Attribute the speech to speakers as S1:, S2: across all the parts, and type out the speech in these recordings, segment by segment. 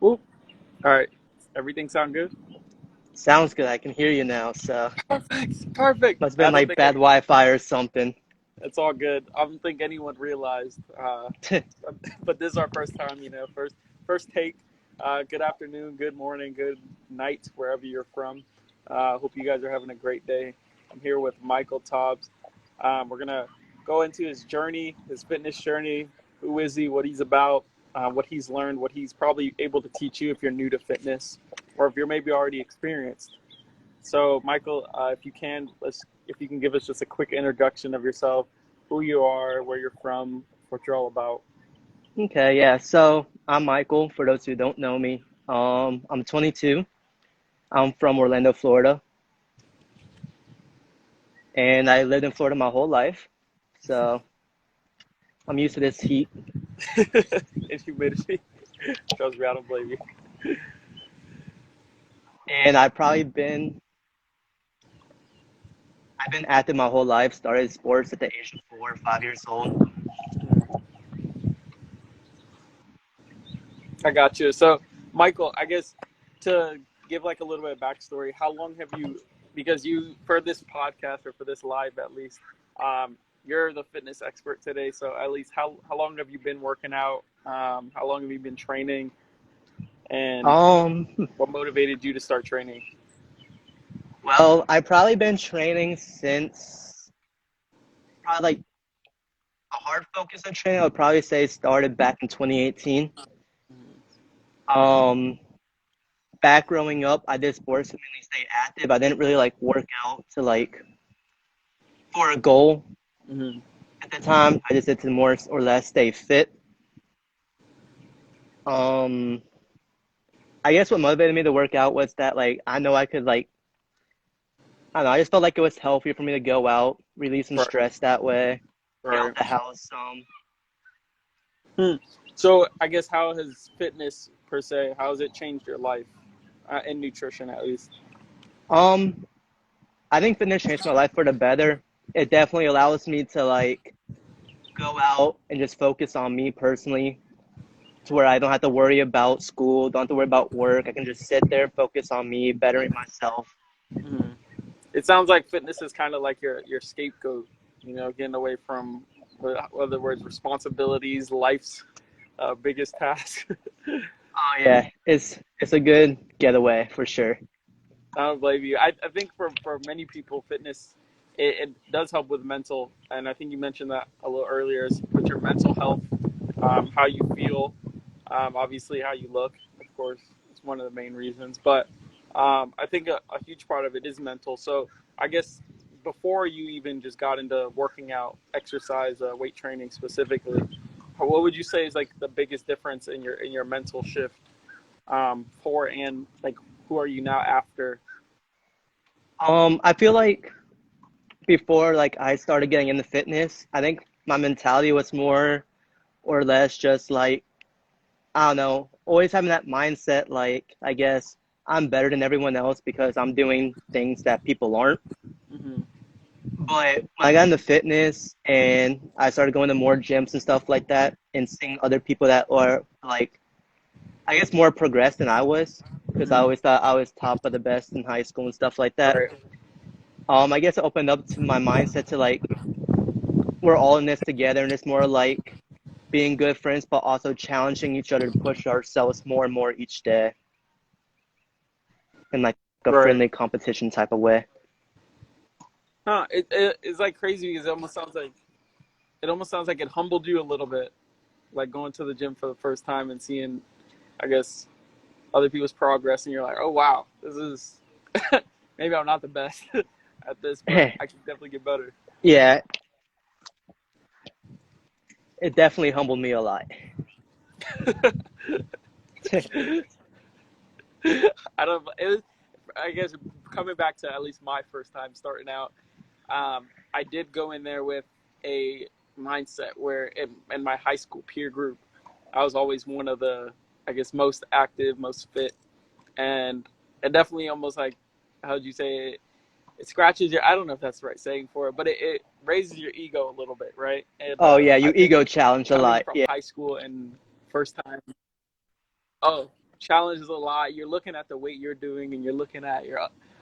S1: Ooh, all right. Everything sound good?
S2: Sounds good. I can hear you now. So
S1: Perfect. Perfect.
S2: must have
S1: I
S2: been
S1: don't
S2: like
S1: think
S2: bad Wi-Fi or something.
S1: it's all good. I don't think anyone realized. But this is our first time, first take. Good afternoon, good morning, good night, wherever you're from. Hope you guys are having a great day. I'm here with Michael Tobbs. We're gonna go into his journey, his fitness journey. Who is he? What he's about? What he's learned? What he's probably able to teach you if you're new to fitness, or if you're maybe already experienced. So, Michael, if you can give us just a quick introduction of yourself, who you are, where you're from, what you're all about.
S2: Okay, yeah. So I'm Michael. For those who don't know me, I'm 22. I'm from Orlando, Florida, and I lived in Florida my whole life. So I'm used to this heat.
S1: And humidity. Trust me, I don't blame you.
S2: And I've been active my whole life. Started sports at the age of 4 or 5 years old.
S1: I got you. So, Michael, I guess to give like a little bit of backstory, how long have you, because you, for this podcast or for this live at least, you're the fitness expert today. So, at least how long have you been working out? How long have you been training? And
S2: Um,
S1: what motivated you to start training?
S2: well, I've probably been training since probably like a hard focus on training. I would probably say started back in 2018. Um, Back growing up, I did sports to mainly stay active. I didn't really like work out to like for a goal
S1: Mm-hmm.
S2: at the time. I just did to more or less stay fit. Um, I guess what motivated me to work out was that like I know I could like I don't know, I just felt like it was healthier for me to go out, release some
S1: Right.
S2: stress that way, get out
S1: Right.
S2: the house some.
S1: Hmm. So I guess how has fitness per se, how has it changed your life, in nutrition at least?
S2: Um, I think fitness changed my life for the better. It definitely allows me to like go out and just focus on me personally to where I don't have to worry about school, don't have to worry about work. I can just sit there, focus on me, bettering myself.
S1: Hmm. It sounds like fitness is kind of like your scapegoat. Getting away from, in other words, responsibilities, life's biggest task.
S2: Oh yeah, it's a good getaway for sure.
S1: I don't blame you. I think for many people, fitness it does help with mental, and I think you mentioned that a little earlier, is with your mental health, how you feel, obviously how you look. Of course, it's one of the main reasons, but I think a huge part of it is mental. So I guess before you even just got into working out, exercise, weight training specifically, what would you say is like the biggest difference in your mental shift, for and like who are you now after?
S2: I feel like before like I started getting into fitness, I think my mentality was more or less just like I don't know, always having that mindset like I guess I'm better than everyone else because I'm doing things that people aren't.
S1: Hmm.
S2: But when I got into fitness and I started going to more gyms and stuff like that and seeing other people that are like I guess more progressed than I was because I
S1: Hmm.
S2: always thought I was top of the best in high school and stuff like that.
S1: Right.
S2: I guess it opened up to my mindset to like we're all in this together and it's more like being good friends but also challenging each other to push ourselves more and more each day in like a
S1: Right.
S2: friendly competition type of way.
S1: Huh. It's like crazy because it almost sounds like it humbled you a little bit, like going to the gym for the first time and seeing, I guess, other people's progress, and you're like, oh wow, this is maybe I'm not the best at this, but I can definitely get better.
S2: Yeah, it definitely humbled me a lot.
S1: I don't. I guess coming back to at least my first time starting out, I did go in there with a mindset where in my high school peer group, I was always one of the, I guess, most active, most fit, and it definitely almost like, how would you say it? It scratches your. I don't know if that's the right saying for it, but it raises your ego a little bit, right? And
S2: Oh yeah,
S1: I
S2: you
S1: think
S2: ego challenge a
S1: coming
S2: lot.
S1: from
S2: Yeah.
S1: high school and first time. Oh. challenges a lot. You're looking at the weight you're doing, and you're looking at your,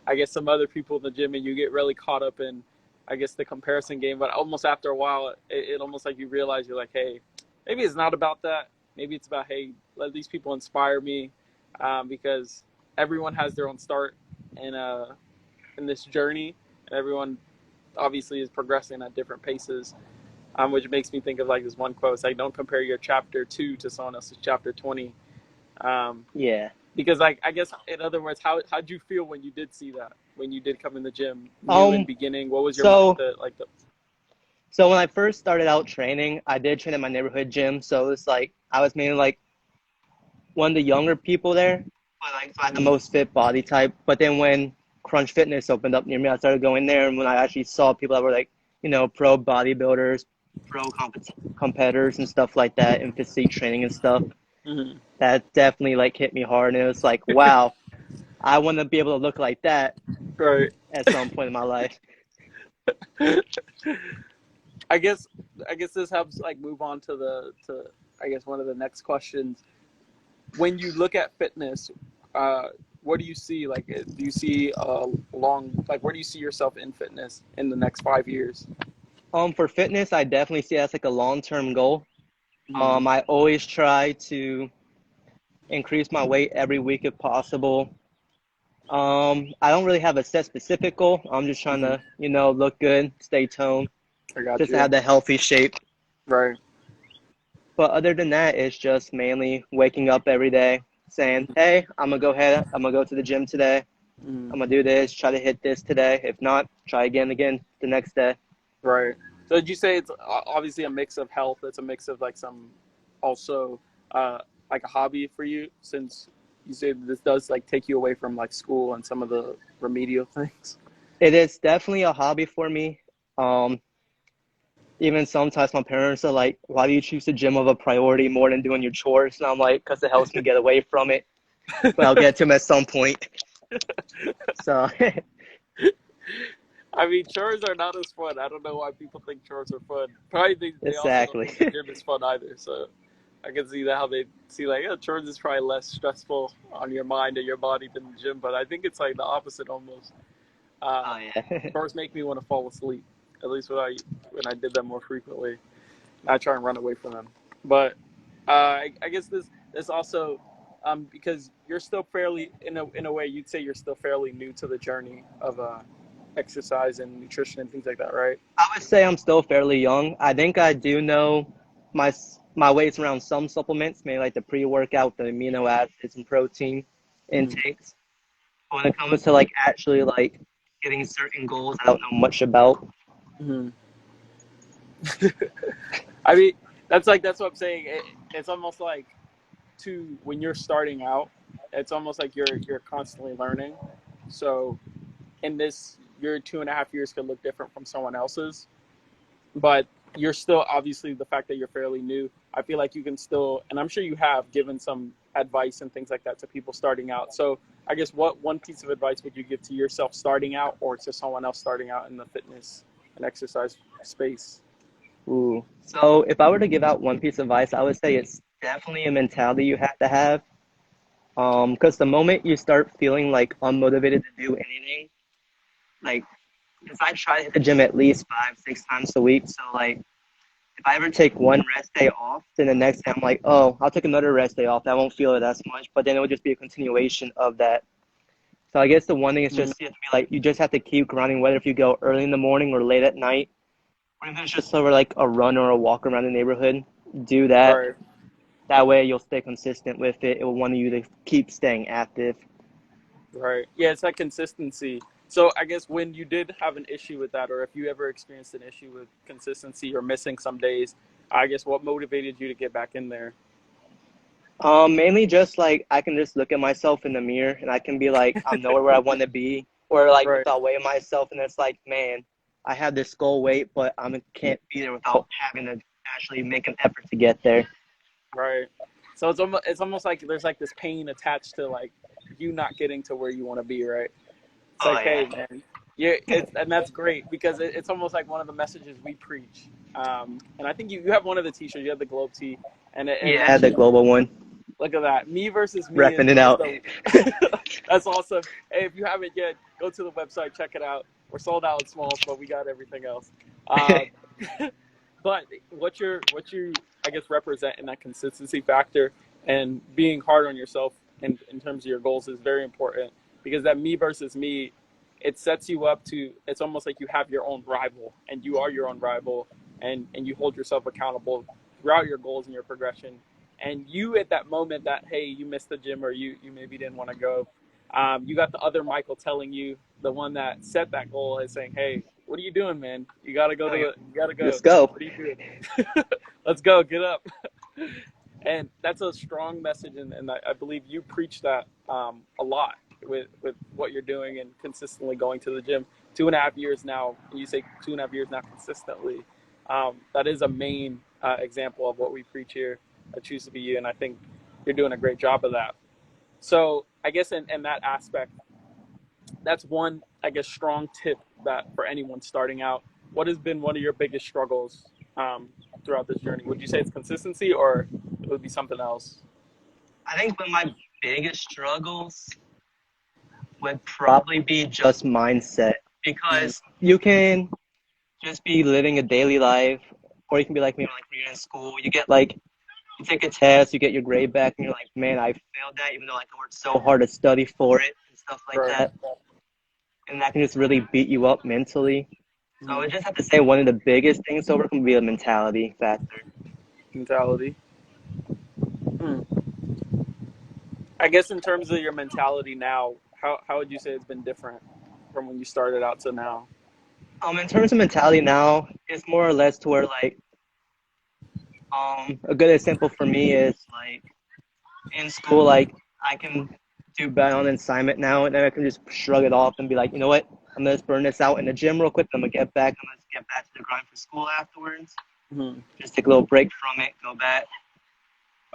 S1: I guess, some other people in the gym, and you get really caught up in, I guess, the comparison game. But almost after a while, it almost like you realize you're like, hey, maybe it's not about that. Maybe it's about, hey, let these people inspire me, because everyone has their own start in this journey, and everyone obviously is progressing at different paces. Which makes me think of like this one quote: it's like, "Don't compare your chapter 2 to someone else's chapter 20." Um,
S2: Yeah.
S1: because like I guess in other words, how'd you feel when you did see that, when you did come in the gym new in
S2: Um,
S1: beginning? What was your
S2: so
S1: mindset like?
S2: so when I first started out training, I did train at my neighborhood gym. So it was like I was mainly like one of the younger people there, but like so I had the most fit body type. But then when Crunch Fitness opened up near me, I started going there, and when I actually saw people that were like, pro bodybuilders, competitors and stuff like that, and physique training and stuff,
S1: Mm-hmm.
S2: that definitely like hit me hard. And it was like, wow, I want to be able to look like that
S1: Right.
S2: at some point in my life.
S1: I guess this helps like move on to I guess one of the next questions. When you look at fitness, uh, what do you see? Like, do you see where do you see yourself in fitness in the next 5 years?
S2: For fitness, I definitely see it as like a long-term goal.
S1: Mm-hmm.
S2: I always try to increase my weight every week if possible. I don't really have a set specific goal. I'm just trying
S1: Mm-hmm.
S2: to, look good, stay toned,
S1: I got
S2: just to
S1: you.
S2: have that healthy shape.
S1: Right.
S2: But other than that, it's just mainly waking up every day saying, hey, I'm going to go ahead. I'm going to go to the gym today.
S1: Mm-hmm.
S2: I'm going to do this, try to hit this today. If not, try again the next day.
S1: Right. So did you say it's obviously a mix of health? It's a mix of like some also uh, like a hobby for you, since you say this does like take you away from like school and some of the remedial things.
S2: It is definitely a hobby for me. Um, Even sometimes my parents are like, why do you choose the gym of a priority more than doing your chores? And I'm like, because it helps me get away from it. But I'll get to them at some point. So,
S1: I mean, chores are not as fun. I don't know why people think chores are fun. Probably they also don't
S2: exactly.
S1: think the gym is fun either. So I can see that how they see like, yeah, chores is probably less stressful on your mind and your body than the gym. But I think it's like the opposite almost. Uh,
S2: Oh, yeah.
S1: Chores make me want to fall asleep. At least when I did them more frequently. I try and run away from them. But I guess this also because you're still fairly in a way you'd say you're still fairly new to the journey of exercise and nutrition and things like that, right?
S2: I would say I'm still fairly young. I think I do know my my weights around some supplements, maybe like the pre-workout, the amino acids and protein
S1: Mm-hmm.
S2: intakes. But when it comes to like actually like getting certain goals, I don't know much about.
S1: Mm-hmm. I mean, that's what I'm saying. It's almost like when you're starting out, it's almost like you're constantly learning. So in this, your 2.5 years could look different from someone else's, but you're still obviously the fact that you're fairly new. I feel like you can still, and I'm sure you have given some advice and things like that to people starting out. So I guess what one piece of advice would you give to yourself starting out, or to someone else starting out in the fitness and exercise space?
S2: Ooh. So if I were to give out one piece of advice, I would say it's definitely a mentality you have to have. Because the moment you start feeling like unmotivated to do anything, like, because I try to hit the gym at least 5, 6 times a week. So like, if I ever take one rest day off, then the next day I'm like, oh, I'll take another rest day off. I won't feel it as much, but then it would just be a continuation of that. So I guess the one thing is
S1: Mm-hmm.
S2: just you have to be like, you just have to keep grinding, whether if you go early in the morning or late at night, or even if it's just over like a run or a walk around the neighborhood. Do that.
S1: Right.
S2: That way you'll stay consistent with it. It will want you to keep staying active.
S1: Right. Yeah, it's that consistency. So I guess when you did have an issue with that, or if you ever experienced an issue with consistency or missing some days, I guess what motivated you to get back in there?
S2: Mainly just like I can just look at myself in the mirror and I can be like, I'm nowhere where I want to be, or like
S1: Right.
S2: without weighing myself, and it's like, man, I have this goal weight, but I can't be there without having to actually make an effort to get there.
S1: Right. So it's almost like there's like this pain attached to like you not getting to where you want to be, right? It's
S2: Oh
S1: like,
S2: yeah,
S1: hey, man, yeah, and that's great because it's almost like one of the messages we preach. And I think you have one of the T-shirts, you have the Globe Tee, and it
S2: yeah, the
S1: mentioned
S2: global one.
S1: Look at that. Me versus me
S2: Repping
S1: and
S2: it
S1: just
S2: out.
S1: the that's awesome. Hey, if you haven't yet, go to the website, check it out. We're sold out in smalls, but we got everything else. Uh, but what you I guess represent in that consistency factor and being hard on yourself in terms of your goals is very important because that me versus me, it sets you up to it's almost like you have your own rival and you are your own rival and you hold yourself accountable throughout your goals and your progression. And you at that moment that hey you missed the gym or you maybe didn't want to go, you got the other Michael telling you the one that set that goal is saying hey what are you doing man you gotta go to the you gotta go
S2: Let's go.
S1: what are you doing let's go get up and that's a strong message and I believe you preach that a lot with what you're doing and consistently going to the gym 2.5 years now you say 2.5 years now consistently that is a main example of what we preach here at Choose to Be You and I think you're doing a great job of that so I guess in that aspect that's one I guess strong tip that for anyone starting out what has been one of your biggest struggles throughout this journey would you say it's consistency or it would be something else.
S2: I think one of my biggest struggles would probably be just mindset
S1: Mm-hmm.
S2: because you can just be living a daily life, or you can be like me, like when you're in school, you get like, you take a test, you get your grade back, and you're like, man, I failed that, even though like I worked so hard to study for it and stuff like
S1: Right.
S2: that. And that can just really beat you up mentally. So I
S1: Mm-hmm.
S2: just have to say one of the biggest things to overcome would be a mentality factor.
S1: Mentality. Mm. I guess in terms of your mentality now, how would you say it's been different from when you started out to now?
S2: In terms of mentality now, it's more or less to where like a good example for me is like in school, like I can do bad on an assignment now, and then I can just shrug it off and be like, you know what, I'm gonna just burn this out in the gym real quick. I'm gonna get back. I'm gonna get back to the grind for school afterwards.
S1: Mm-hmm.
S2: Just take a little break from it, go back.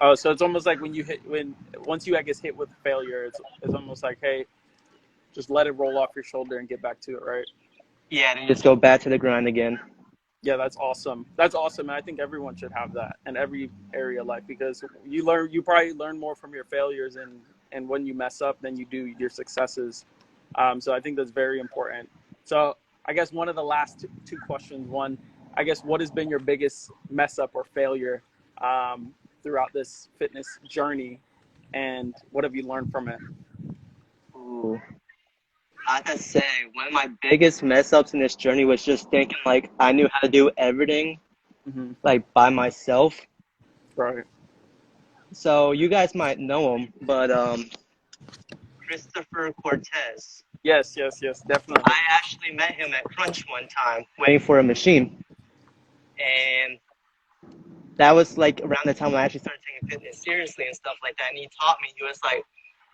S1: Oh, so it's almost like when you hit when once you I guess hit with failure, it's almost like hey, just let it roll off your shoulder and get back to it, right?
S2: Yeah, then just go back to the grind again.
S1: Yeah, that's awesome. That's awesome, and I think everyone should have that in every area of life because you probably learn more from your failures and when you mess up than you do your successes. So I think that's very important. So I guess one of the last two questions. One, I guess what has been your biggest mess up or failure throughout this fitness journey, and what have you learned from it?
S2: Ooh. I have to say, one of my biggest mess ups in this journey was just thinking like I knew how to do everything
S1: Mm-hmm.
S2: like by myself.
S1: Right.
S2: So you guys might know him, but Christopher Cortez.
S1: Yes, yes, yes, definitely.
S2: I actually met him at Crunch one time, waiting for a machine, and that was like around the time I actually started taking fitness seriously and stuff like that. And he taught me, he was like,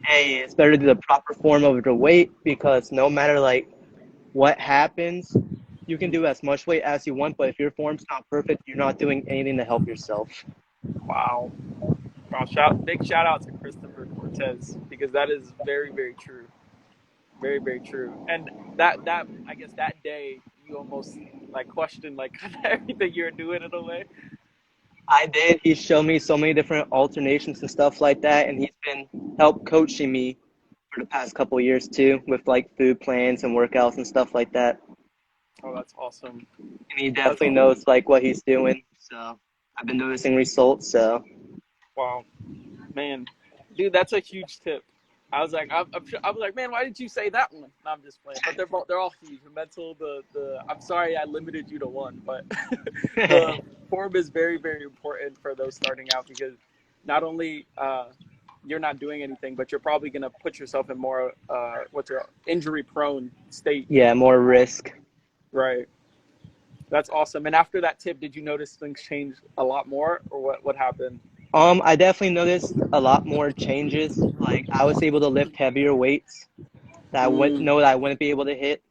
S2: "Hey, it's better to do the proper form of the weight because no matter like what happens, you can do as much weight as you want, but if your form's not perfect, you're not doing anything to help yourself."
S1: Wow. Wow. Big shout out to Christopher Cortez because that is very, very true. Very, very true. And that I guess that day you almost like questioned like everything you were doing in a way.
S2: I did. He showed me so many different alternations and stuff like that, and he's been help coaching me for the past couple of years too, with like food plans and workouts and stuff like that.
S1: Oh, that's awesome.
S2: And he
S1: That's
S2: definitely knows like what he's doing. So I've been noticing results. So
S1: wow, man, dude, that's a huge tip. I was like, I was like, man, why did you say that one? No, I'm just playing, but they're all huge. The mental, the I'm sorry I limited you to one, but the form is very, very important for those starting out because not only you're not doing anything, but you're probably gonna put yourself in more what's your injury prone state.
S2: yeah, more risk.
S1: Right. That's awesome. And after that tip, did you notice things change a lot more, or what happened?
S2: I definitely noticed a lot more changes. Like I was able to lift heavier weights that I wouldn't
S1: Mm,
S2: know that I wouldn't be able to hit.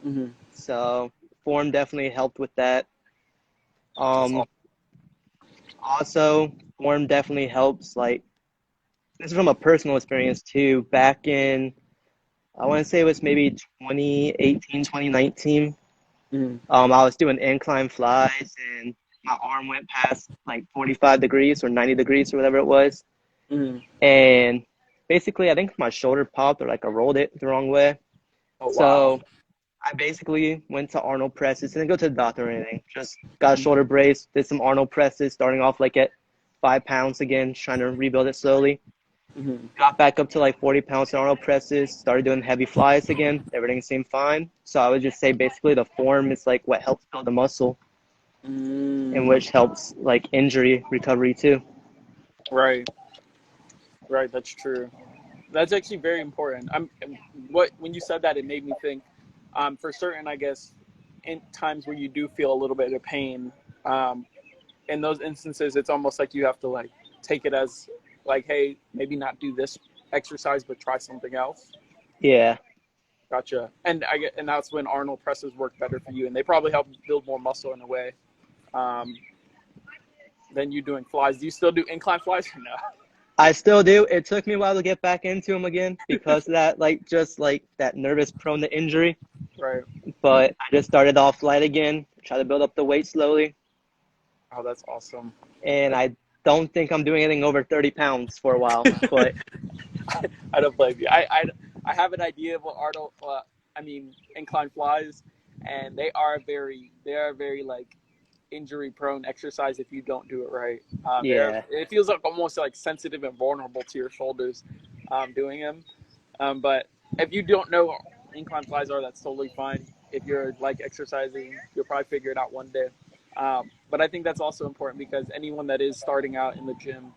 S1: mm-hmm.
S2: So form definitely helped with that.
S1: That's
S2: Um,
S1: awesome.
S2: Also form definitely helps. Like this is from a personal experience too. Back in I want to say it was maybe 2018, 2019.
S1: Mm-hmm.
S2: I was doing incline flies and my arm went past like 45 degrees or 90 degrees or whatever it was.
S1: Mm-hmm.
S2: And basically, I think my shoulder popped or like I rolled it the wrong way.
S1: Oh, wow.
S2: So I basically went to Arnold presses, didn't go to the doctor or anything. Just got a
S1: Mm-hmm.
S2: shoulder brace, did some Arnold presses, starting off like at 5 pounds again, trying to rebuild it slowly.
S1: Mm-hmm.
S2: Got back up to like 40 pounds in Arnold presses, started doing heavy flies again. Everything seemed fine. So I would just say basically the form is like what helps build the muscle and
S1: Mm.
S2: which helps like injury recovery too.
S1: Right. Right. That's true. That's actually very important. When you said that, it made me think. For certain, I guess, in times where you do feel a little bit of pain, um, in those instances, it's almost like you have to like take it as like, hey, maybe not do this exercise, but try something else.
S2: Yeah.
S1: Gotcha. And that's when Arnold presses work better for you, and they probably help build more muscle in a way um, than you doing flies. Do you still do incline flies or no?
S2: I still do. It took me a while to get back into them again because of that, like, just like that nervous prone to injury.
S1: Right.
S2: But I just started off light again, try to build up the weight slowly.
S1: Oh, that's awesome.
S2: And I don't think I'm doing anything over 30 pounds for a while. But
S1: I don't blame you. I have an idea of what Arnold, incline flies, and they are very like injury prone exercise if you don't do it right.
S2: yeah,
S1: It feels like almost like sensitive and vulnerable to your shoulders, doing them. But if you don't know what incline flies are, that's totally fine. If you're like exercising, you'll probably figure it out one day. But I think that's also important because anyone that is starting out in the gym,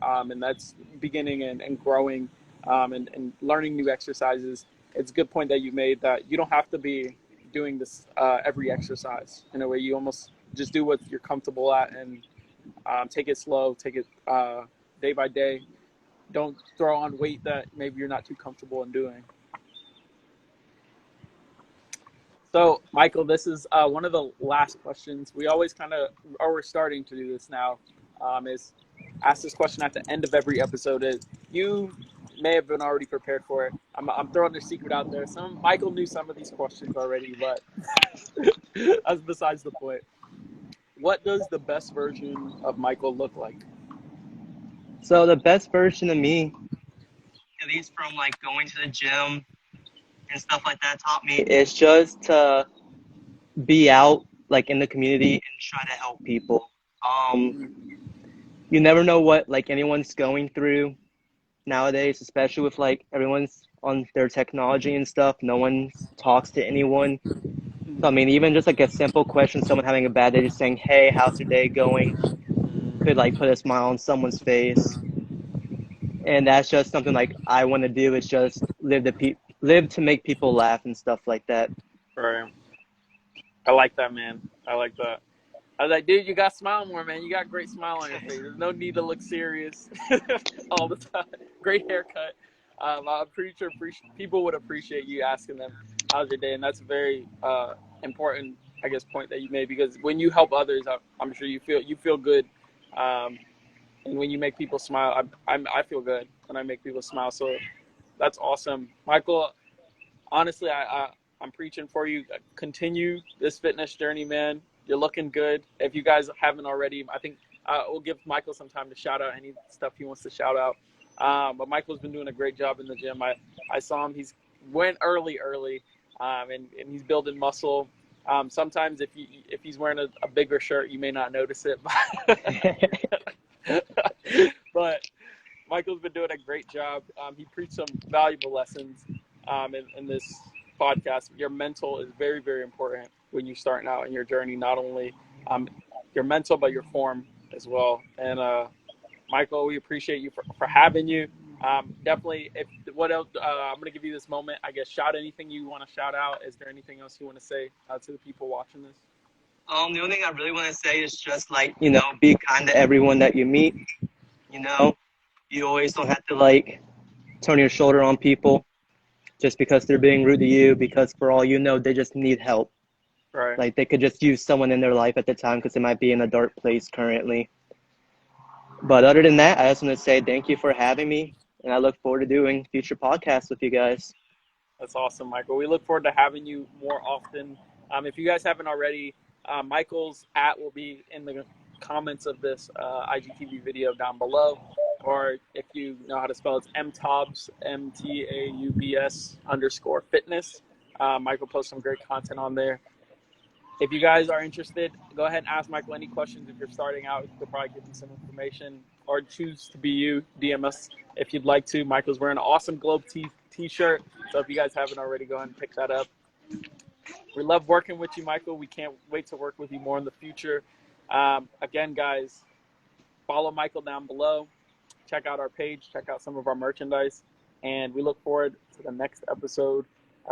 S1: and that's beginning and growing, and learning new exercises, it's a good point that you made that you don't have to be doing this every exercise. In a way, you almost just do what you're comfortable at and take it slow, take it day by day. Don't throw on weight that maybe you're not too comfortable in doing. So, Michael, this is one of the last questions. We always kind of, or we're starting to do this now, is ask this question at the end of every episode. Is you may have been already prepared for it. I'm throwing a secret out there. Michael knew some of these questions already, but that's besides the point. What does the best version of Michael look like?
S2: so the best version of me, at least from like going to the gym and stuff like that, taught me is just to be out like in the community and try to help people. Um, you never know what like anyone's going through nowadays, especially with like everyone's on their technology and stuff. No one talks to anyone. So I mean, even just like a simple question, someone having a bad day, just saying, "Hey, how's your day going?" could like put a smile on someone's face. And that's just something like I want to do. Is just live to make people laugh and stuff like that.
S1: Right. I like that, man. I like that. I was like, dude, you got to smile more, man. You got a great smile on your face. There's no need to look serious all the time. Great haircut. I'm pretty sure people would appreciate you asking them, how's your day? And that's a very important, I guess, point that you made because when you help others, I'm sure you feel good. Um, and when you make people smile, I feel good when I make people smile. So that's awesome. Michael, honestly, I'm preaching for you. Continue this fitness journey, man. You're looking good. If you guys haven't already, I think we'll give Michael some time to shout out any stuff he wants to shout out. But Michael's been doing a great job in the gym. I saw him. He's went early, and he's building muscle. Sometimes if he's wearing a bigger shirt, you may not notice it. But Michael's been doing a great job. He preached some valuable lessons in this podcast. Your mental is very, very important when you're starting out in your journey. Not only your mental, but your form as well. And Michael, we appreciate you for having you. Definitely. What else? I'm going to give you this moment. I guess shout anything you want to shout out. Is there anything else you want to say to the people watching this?
S2: The only thing I really want to say is just like be kind to everyone that you meet. You know, you always don't have to like turn your shoulder on people just because they're being rude to you, because for all you know, they just need help.
S1: Right.
S2: Like they could just use someone in their life at the time because they might be in a dark place currently. But other than that, I just want to say thank you for having me, and I look forward to doing future podcasts with you guys.
S1: That's awesome, Michael. We look forward to having you more often. If you guys haven't already, Michael's @ will be in the comments of this IGTV video down below. or if you know how to spell it, it's mtaubs, MTAUBS_fitness. Michael posts some great content on there. If you guys are interested, go ahead and ask Michael any questions. If you're starting out, he could probably give you some information, or choose to be you. DM us if you'd like to. Michael's wearing an awesome Globe t-shirt, so if you guys haven't already, go ahead and pick that up. We love working with you, Michael. We can't wait to work with you more in the future. Again, guys, follow Michael down below. Check out our page. Check out some of our merchandise. And we look forward to the next episode.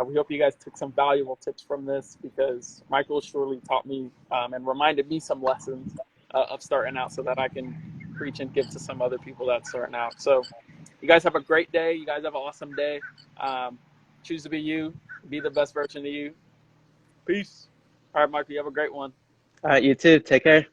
S1: We hope you guys took some valuable tips from this, because Michael surely taught me and reminded me some lessons of starting out, so that I can preach and give to some other people that's starting out. So you guys have a great day. You guys have an awesome day. Choose to be you. Be the best version of you. Peace. All right, Michael, you have a great one.
S2: All right, you too. Take care.